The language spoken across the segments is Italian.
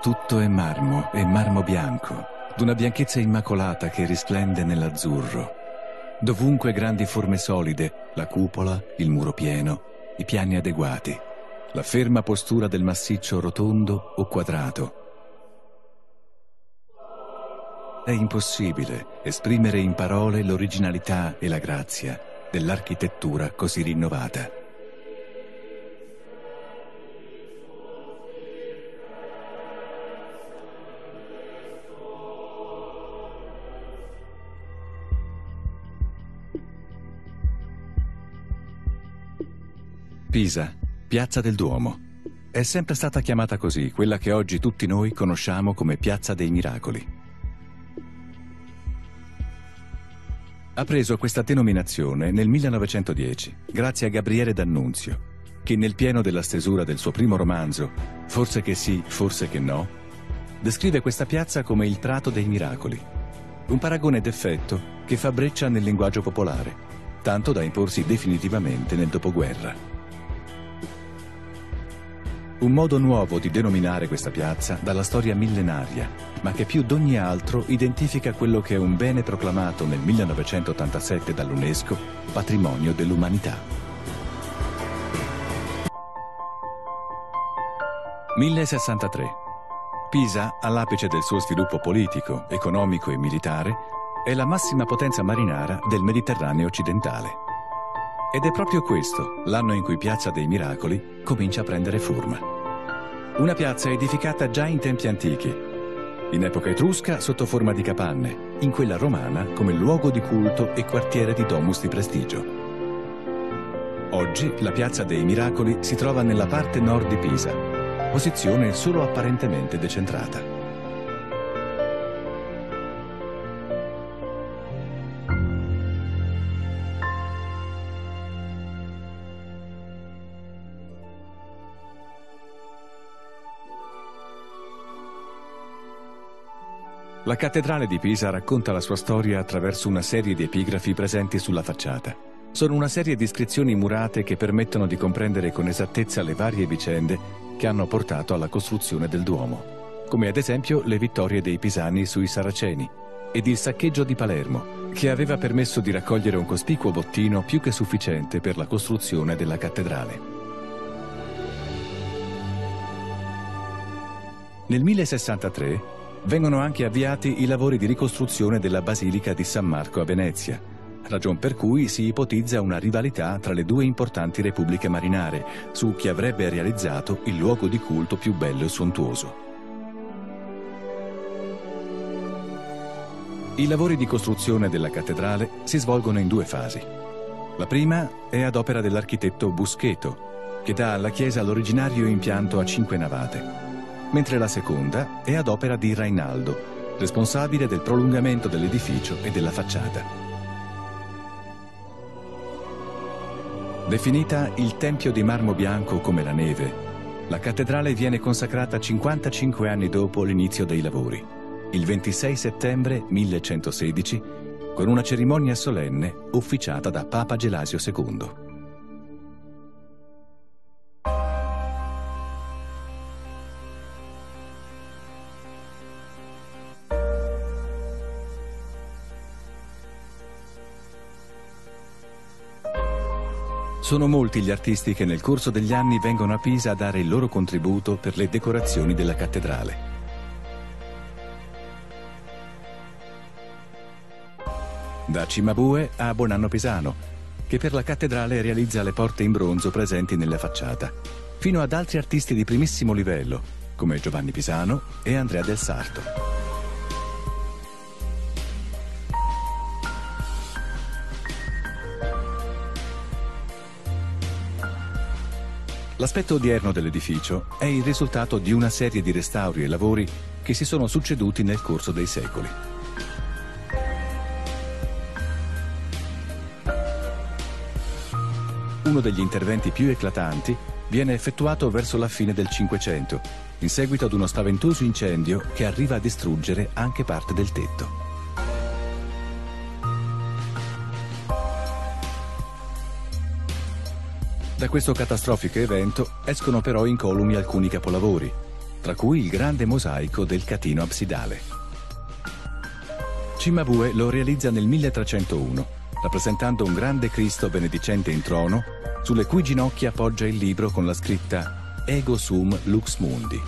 Tutto è marmo e marmo bianco, d'una bianchezza immacolata che risplende nell'azzurro. Dovunque grandi forme solide, la cupola, il muro pieno, i piani adeguati, la ferma postura del massiccio rotondo o quadrato. È impossibile esprimere in parole l'originalità e la grazia dell'architettura così rinnovata. Pisa, Piazza del Duomo. È sempre stata chiamata così, quella che oggi tutti noi conosciamo come Piazza dei Miracoli. Ha preso questa denominazione nel 1910, grazie a Gabriele D'Annunzio, che nel pieno della stesura del suo primo romanzo, Forse che sì, forse che no, descrive questa piazza come il Prato dei Miracoli, un paragone d'effetto che fa breccia nel linguaggio popolare, tanto da imporsi definitivamente nel dopoguerra. Un modo nuovo di denominare questa piazza dalla storia millenaria, ma che più d'ogni altro identifica quello che è un bene proclamato nel 1987 dall'UNESCO, patrimonio dell'umanità. 1063. Pisa, all'apice del suo sviluppo politico, economico e militare, è la massima potenza marinara del Mediterraneo occidentale. Ed è proprio questo l'anno in cui Piazza dei Miracoli comincia a prendere forma. Una piazza edificata già in tempi antichi, in epoca etrusca sotto forma di capanne, in quella romana come luogo di culto e quartiere di domus di prestigio. Oggi la Piazza dei Miracoli si trova nella parte nord di Pisa, posizione solo apparentemente decentrata. La cattedrale di Pisa racconta la sua storia attraverso una serie di epigrafi presenti sulla facciata. Sono una serie di iscrizioni murate che permettono di comprendere con esattezza le varie vicende che hanno portato alla costruzione del Duomo, come ad esempio le vittorie dei Pisani sui Saraceni ed il saccheggio di Palermo, che aveva permesso di raccogliere un cospicuo bottino più che sufficiente per la costruzione della cattedrale. Nel 1063 vengono anche avviati i lavori di ricostruzione della Basilica di San Marco a Venezia, ragion per cui si ipotizza una rivalità tra le due importanti repubbliche marinare su chi avrebbe realizzato il luogo di culto più bello e sontuoso. I lavori di costruzione della cattedrale si svolgono in due fasi. La prima è ad opera dell'architetto Buscheto, che dà alla chiesa l'originario impianto a 5 navate, mentre la seconda è ad opera di Rainaldo, responsabile del prolungamento dell'edificio e della facciata. Definita il Tempio di marmo bianco come la neve, la cattedrale viene consacrata 55 anni dopo l'inizio dei lavori, il 26 settembre 1116, con una cerimonia solenne ufficiata da Papa Gelasio II. Sono molti gli artisti che nel corso degli anni vengono a Pisa a dare il loro contributo per le decorazioni della cattedrale. Da Cimabue a Bonanno Pisano, che per la cattedrale realizza le porte in bronzo presenti nella facciata, fino ad altri artisti di primissimo livello, come Giovanni Pisano e Andrea del Sarto. L'aspetto odierno dell'edificio è il risultato di una serie di restauri e lavori che si sono succeduti nel corso dei secoli. Uno degli interventi più eclatanti viene effettuato verso la fine del Cinquecento, in seguito ad uno spaventoso incendio che arriva a distruggere anche parte del tetto. Da questo catastrofico evento escono però incolumi alcuni capolavori, tra cui il grande mosaico del Catino absidale. Cimabue lo realizza nel 1301, rappresentando un grande Cristo benedicente in trono, sulle cui ginocchia poggia il libro con la scritta Ego sum lux mundi.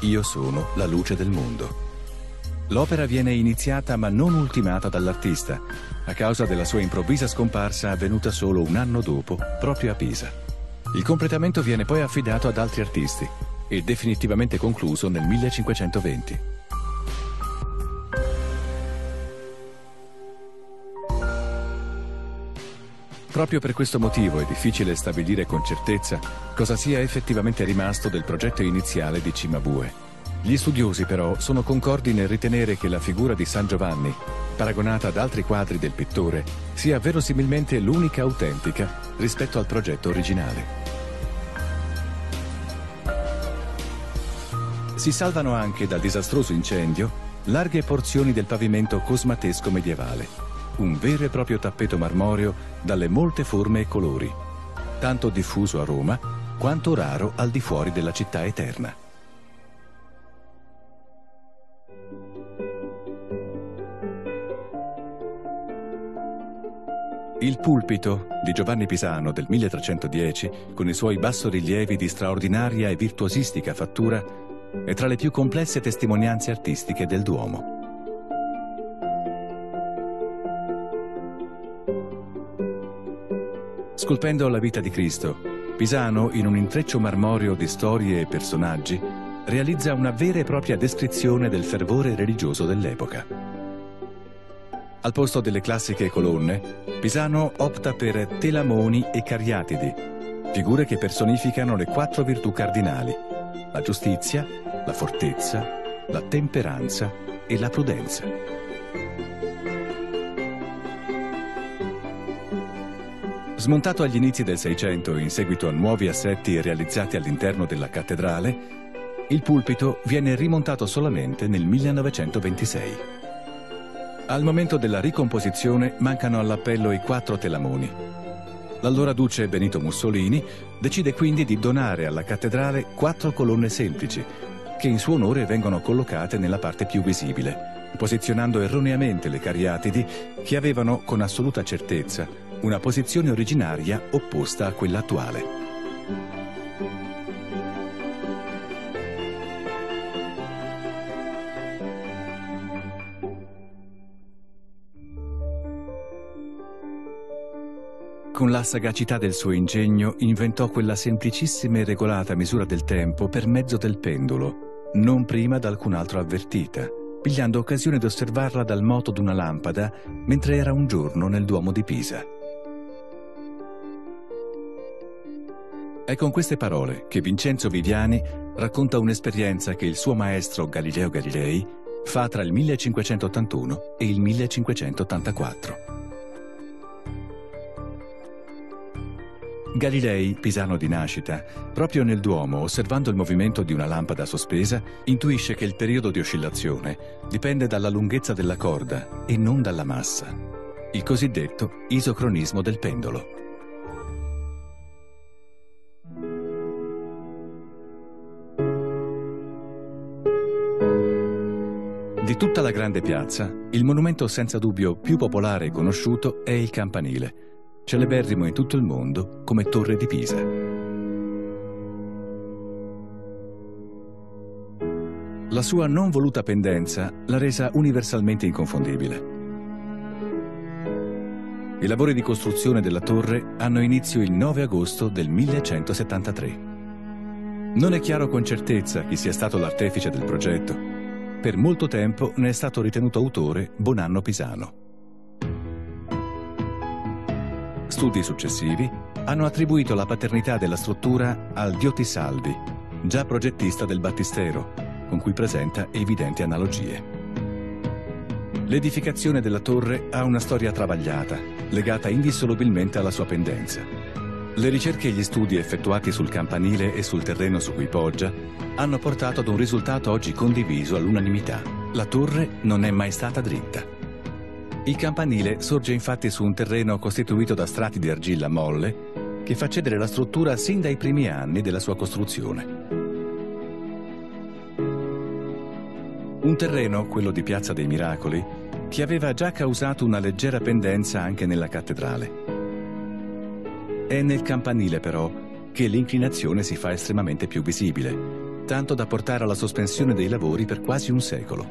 Io sono la luce del mondo. L'opera viene iniziata ma non ultimata dall'artista, a causa della sua improvvisa scomparsa avvenuta solo un anno dopo, proprio a Pisa. Il completamento viene poi affidato ad altri artisti e definitivamente concluso nel 1520. Proprio per questo motivo è difficile stabilire con certezza cosa sia effettivamente rimasto del progetto iniziale di Cimabue. Gli studiosi però sono concordi nel ritenere che la figura di San Giovanni, paragonata ad altri quadri del pittore, sia verosimilmente l'unica autentica rispetto al progetto originale. Si salvano anche dal disastroso incendio larghe porzioni del pavimento cosmatesco medievale, un vero e proprio tappeto marmoreo dalle molte forme e colori, tanto diffuso a Roma quanto raro al di fuori della città eterna. Il pulpito di Giovanni Pisano del 1310, con i suoi bassorilievi di straordinaria e virtuosistica fattura, è tra le più complesse testimonianze artistiche del Duomo. Scolpendo la vita di Cristo, Pisano, in un intreccio marmoreo di storie e personaggi, realizza una vera e propria descrizione del fervore religioso dell'epoca. Al posto delle classiche colonne, Pisano opta per telamoni e cariatidi, figure che personificano le 4 virtù cardinali: la giustizia, la fortezza, la temperanza e la prudenza. Smontato agli inizi del Seicento in seguito a nuovi assetti realizzati all'interno della cattedrale, il pulpito viene rimontato solamente nel 1926. Al momento della ricomposizione mancano all'appello i 4 telamoni. L'allora duce Benito Mussolini decide quindi di donare alla cattedrale 4 colonne semplici, che in suo onore vengono collocate nella parte più visibile, posizionando erroneamente le cariatidi che avevano con assoluta certezza una posizione originaria opposta a quella attuale. Con la sagacità del suo ingegno inventò quella semplicissima e regolata misura del tempo per mezzo del pendolo, non prima da alcun altro avvertita, pigliando occasione di osservarla dal moto d'una lampada mentre era un giorno nel Duomo di Pisa. È con queste parole che Vincenzo Viviani racconta un'esperienza che il suo maestro Galileo Galilei fa tra il 1581 e il 1584. Galilei, pisano di nascita, proprio nel Duomo, osservando il movimento di una lampada sospesa, intuisce che il periodo di oscillazione dipende dalla lunghezza della corda e non dalla massa, il cosiddetto isocronismo del pendolo. Di tutta la grande piazza, il monumento senza dubbio più popolare e conosciuto è il campanile, celeberrimo in tutto il mondo come Torre di Pisa. La sua non voluta pendenza l'ha resa universalmente inconfondibile. I lavori di costruzione della torre hanno inizio il 9 agosto del 1173. Non è chiaro con certezza chi sia stato l'artefice del progetto. Per molto tempo ne è stato ritenuto autore Bonanno Pisano. Studi successivi hanno attribuito la paternità della struttura al Diotisalvi, già progettista del battistero, con cui presenta evidenti analogie. L'edificazione della torre ha una storia travagliata, legata indissolubilmente alla sua pendenza. Le ricerche e gli studi effettuati sul campanile e sul terreno su cui poggia hanno portato ad un risultato oggi condiviso all'unanimità. La torre non è mai stata dritta. Il campanile sorge infatti su un terreno costituito da strati di argilla molle che fa cedere la struttura sin dai primi anni della sua costruzione. Un terreno, quello di Piazza dei Miracoli, che aveva già causato una leggera pendenza anche nella cattedrale. È nel campanile, però, che l'inclinazione si fa estremamente più visibile, tanto da portare alla sospensione dei lavori per quasi un secolo.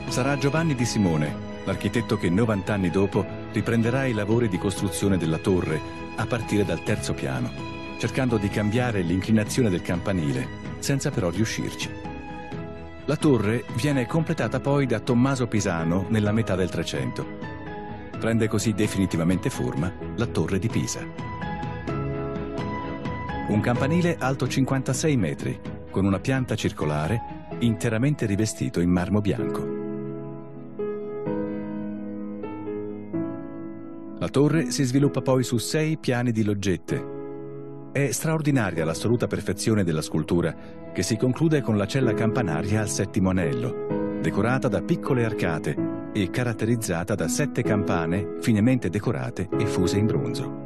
Sarà Giovanni Di Simone, l'architetto che 90 anni dopo riprenderà i lavori di costruzione della torre a partire dal terzo piano, cercando di cambiare l'inclinazione del campanile, senza però riuscirci. La torre viene completata poi da Tommaso Pisano nella metà del 300. Prende così definitivamente forma la Torre di Pisa. Un campanile alto 56 metri, con una pianta circolare interamente rivestito in marmo bianco. La torre si sviluppa poi su 6 piani di loggette. È straordinaria l'assoluta perfezione della scultura, che si conclude con la cella campanaria al 7° anello, decorata da piccole arcate e caratterizzata da 7 campane finemente decorate e fuse in bronzo.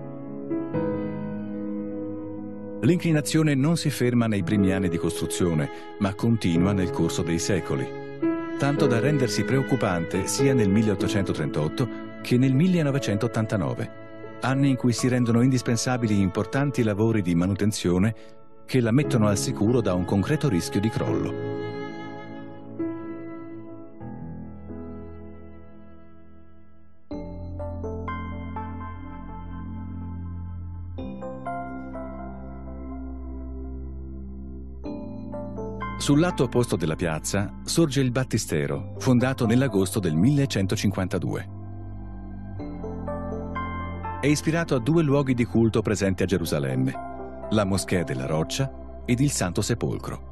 L'inclinazione non si ferma nei primi anni di costruzione, ma continua nel corso dei secoli, tanto da rendersi preoccupante sia nel 1838 che nel 1989, anni in cui si rendono indispensabili importanti lavori di manutenzione che la mettono al sicuro da un concreto rischio di crollo. Sul lato opposto della piazza sorge il Battistero, fondato nell'agosto del 1152. È ispirato a 2 luoghi di culto presenti a Gerusalemme, la Moschea della Roccia ed il Santo Sepolcro.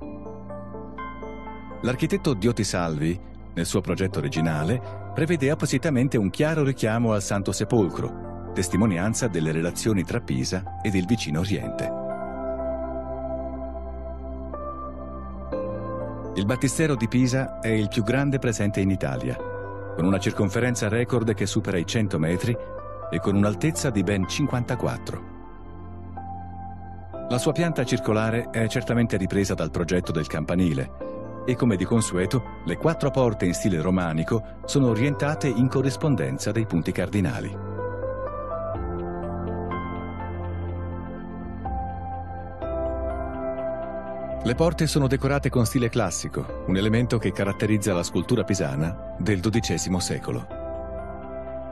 L'architetto Dioti Salvi, nel suo progetto originale, prevede appositamente un chiaro richiamo al Santo Sepolcro, testimonianza delle relazioni tra Pisa ed il vicino Oriente. Il Battistero di Pisa è il più grande presente in Italia, con una circonferenza record che supera i 100 metri e con un'altezza di ben 54. La sua pianta circolare è certamente ripresa dal progetto del campanile e, come di consueto, le 4 porte in stile romanico sono orientate in corrispondenza dei punti cardinali. Le porte sono decorate con stile classico, un elemento che caratterizza la scultura pisana del XII secolo.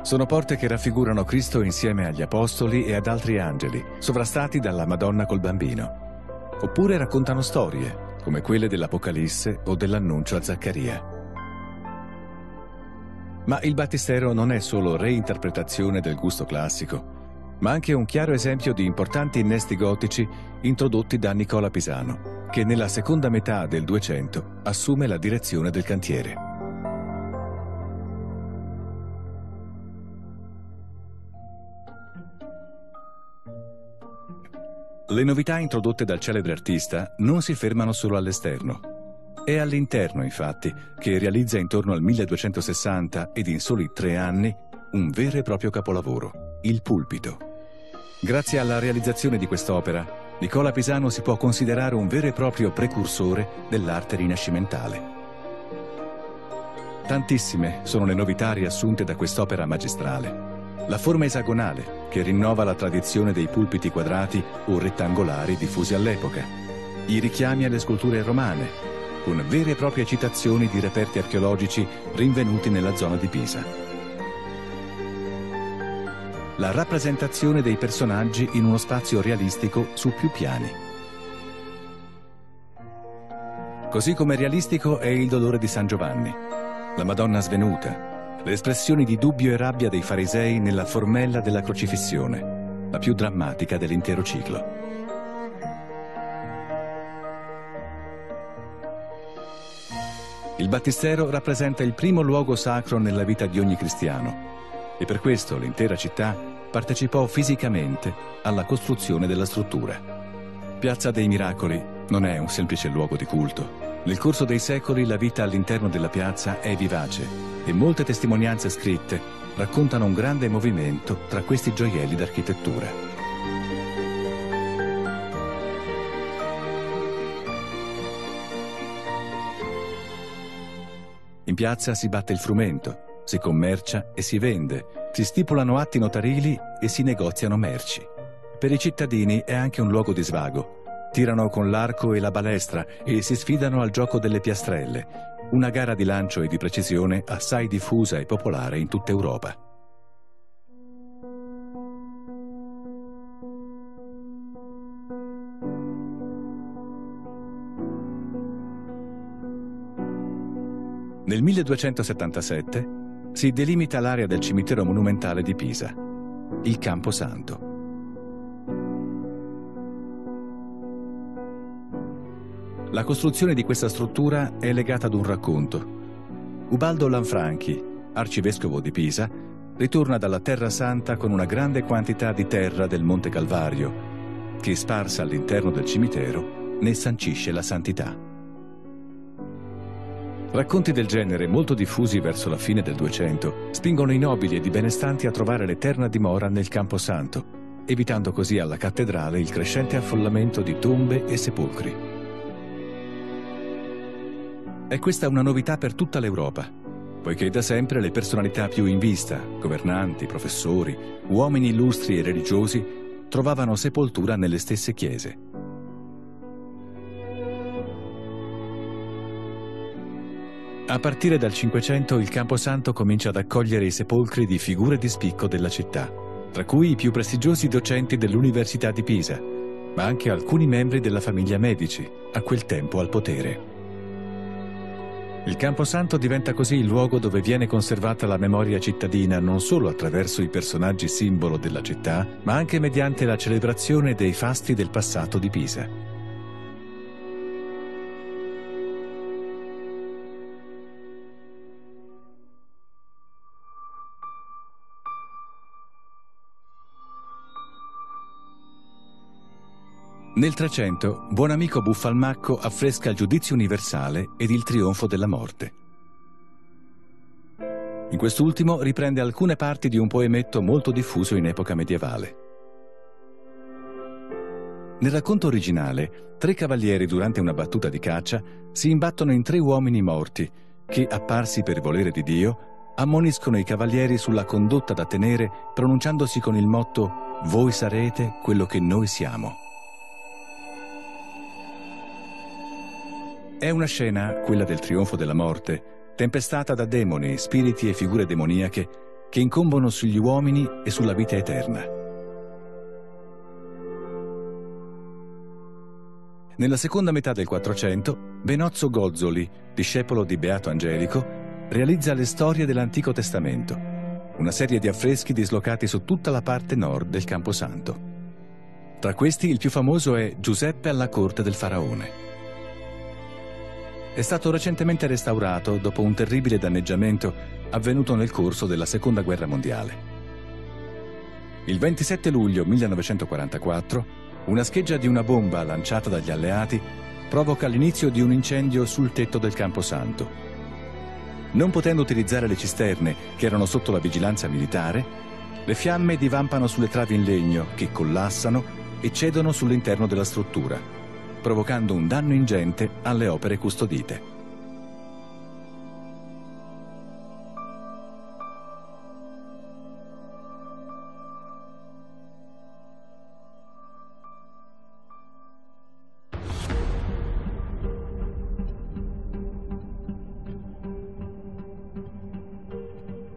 Sono porte che raffigurano Cristo insieme agli apostoli e ad altri angeli, sovrastati dalla Madonna col bambino. Oppure raccontano storie, come quelle dell'Apocalisse o dell'annuncio a Zaccaria. Ma il Battistero non è solo reinterpretazione del gusto classico, ma anche un chiaro esempio di importanti innesti gotici introdotti da Nicola Pisano, che nella seconda metà del 200 assume la direzione del cantiere. Le novità introdotte dal celebre artista non si fermano solo all'esterno. È all'interno, infatti, che realizza intorno al 1260 ed in soli 3 anni un vero e proprio capolavoro, il pulpito. Grazie alla realizzazione di quest'opera, Nicola Pisano si può considerare un vero e proprio precursore dell'arte rinascimentale. Tantissime sono le novità riassunte da quest'opera magistrale. La forma esagonale, che rinnova la tradizione dei pulpiti quadrati o rettangolari diffusi all'epoca. I richiami alle sculture romane, con vere e proprie citazioni di reperti archeologici rinvenuti nella zona di Pisa. La rappresentazione dei personaggi in uno spazio realistico su più piani. Così come realistico è il dolore di San Giovanni, la Madonna svenuta, le espressioni di dubbio e rabbia dei farisei nella formella della crocifissione, la più drammatica dell'intero ciclo. Il Battistero rappresenta il primo luogo sacro nella vita di ogni cristiano e per questo l'intera città partecipò fisicamente alla costruzione della struttura. Piazza dei Miracoli non è un semplice luogo di culto. Nel corso dei secoli la vita all'interno della piazza è vivace e molte testimonianze scritte raccontano un grande movimento tra questi gioielli d'architettura. In piazza si batte il frumento, si commercia e si vende, si stipulano atti notarili e si negoziano merci. Per i cittadini è anche un luogo di svago. Tirano con l'arco e la balestra e si sfidano al gioco delle piastrelle, una gara di lancio e di precisione assai diffusa e popolare in tutta Europa. Nel 1277 si delimita l'area del cimitero monumentale di Pisa, il Camposanto. La costruzione di questa struttura è legata ad un racconto. Ubaldo Lanfranchi, arcivescovo di Pisa, ritorna dalla Terra Santa con una grande quantità di terra del Monte Calvario, che sparsa all'interno del cimitero ne sancisce la santità. Racconti del genere, molto diffusi verso la fine del 200, spingono i nobili ed i benestanti a trovare l'eterna dimora nel Camposanto, evitando così alla cattedrale il crescente affollamento di tombe e sepolcri. È questa una novità per tutta l'Europa, poiché da sempre le personalità più in vista, governanti, professori, uomini illustri e religiosi, trovavano sepoltura nelle stesse chiese. A partire dal Cinquecento il Camposanto comincia ad accogliere i sepolcri di figure di spicco della città, tra cui i più prestigiosi docenti dell'Università di Pisa, ma anche alcuni membri della famiglia Medici, a quel tempo al potere. Il Camposanto diventa così il luogo dove viene conservata la memoria cittadina non solo attraverso i personaggi simbolo della città, ma anche mediante la celebrazione dei fasti del passato di Pisa. Nel 300, Buonamico Buffalmacco affresca il Giudizio universale ed il Trionfo della morte. In quest'ultimo riprende alcune parti di un poemetto molto diffuso in epoca medievale. Nel racconto originale, 3 cavalieri durante una battuta di caccia si imbattono in 3 uomini morti che, apparsi per volere di Dio, ammoniscono i cavalieri sulla condotta da tenere pronunciandosi con il motto «Voi sarete quello che noi siamo». È una scena, quella del trionfo della morte, tempestata da demoni, spiriti e figure demoniache che incombono sugli uomini e sulla vita eterna. Nella seconda metà del 400, Benozzo Gozzoli, discepolo di Beato Angelico, realizza le storie dell'Antico Testamento, una serie di affreschi dislocati su tutta la parte nord del Camposanto. Tra questi il più famoso è Giuseppe alla corte del faraone. È stato recentemente restaurato dopo un terribile danneggiamento avvenuto nel corso della Seconda Guerra Mondiale. Il 27 luglio 1944, una scheggia di una bomba lanciata dagli alleati provoca l'inizio di un incendio sul tetto del Camposanto. Non potendo utilizzare le cisterne, che erano sotto la vigilanza militare, le fiamme divampano sulle travi in legno, che collassano e cedono sull'interno della struttura, provocando un danno ingente alle opere custodite.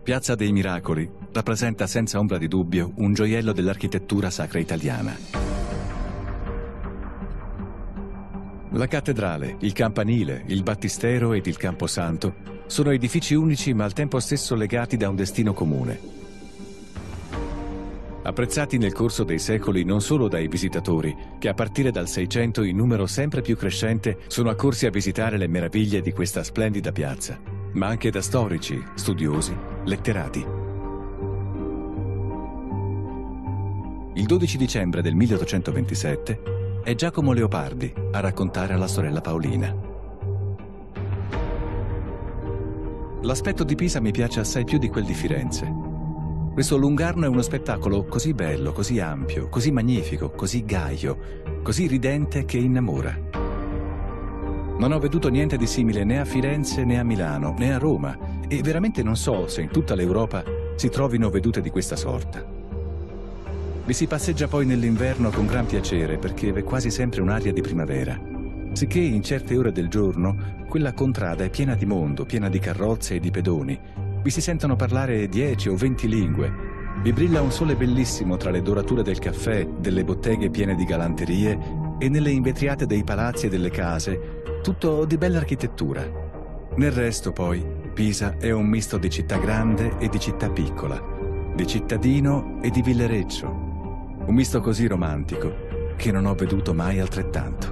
Piazza dei Miracoli rappresenta senza ombra di dubbio un gioiello dell'architettura sacra italiana. La cattedrale, il campanile, il battistero ed il camposanto sono edifici unici ma al tempo stesso legati da un destino comune. Apprezzati nel corso dei secoli non solo dai visitatori, che a partire dal 600 in numero sempre più crescente sono accorsi a visitare le meraviglie di questa splendida piazza, ma anche da storici, studiosi, letterati. Il 12 dicembre del 1827 è Giacomo Leopardi a raccontare alla sorella Paolina. L'aspetto di Pisa mi piace assai più di quel di Firenze. Questo Lungarno è uno spettacolo così bello, così ampio, così magnifico, così gaio, così ridente che innamora. Non ho veduto niente di simile né a Firenze né a Milano né a Roma e veramente non so se in tutta l'Europa si trovino vedute di questa sorta. Vi si passeggia poi nell'inverno con gran piacere perché v'è quasi sempre un'aria di primavera, sicché in certe ore del giorno quella contrada è piena di mondo, piena di carrozze e di pedoni. Vi si sentono parlare 10 o 20 lingue. Vi brilla un sole bellissimo tra le dorature del caffè, delle botteghe piene di galanterie e nelle invetriate dei palazzi e delle case, tutto di bella architettura. Nel resto, poi, Pisa è un misto di città grande e di città piccola, di cittadino e di villareggio. Un misto così romantico che non ho veduto mai altrettanto.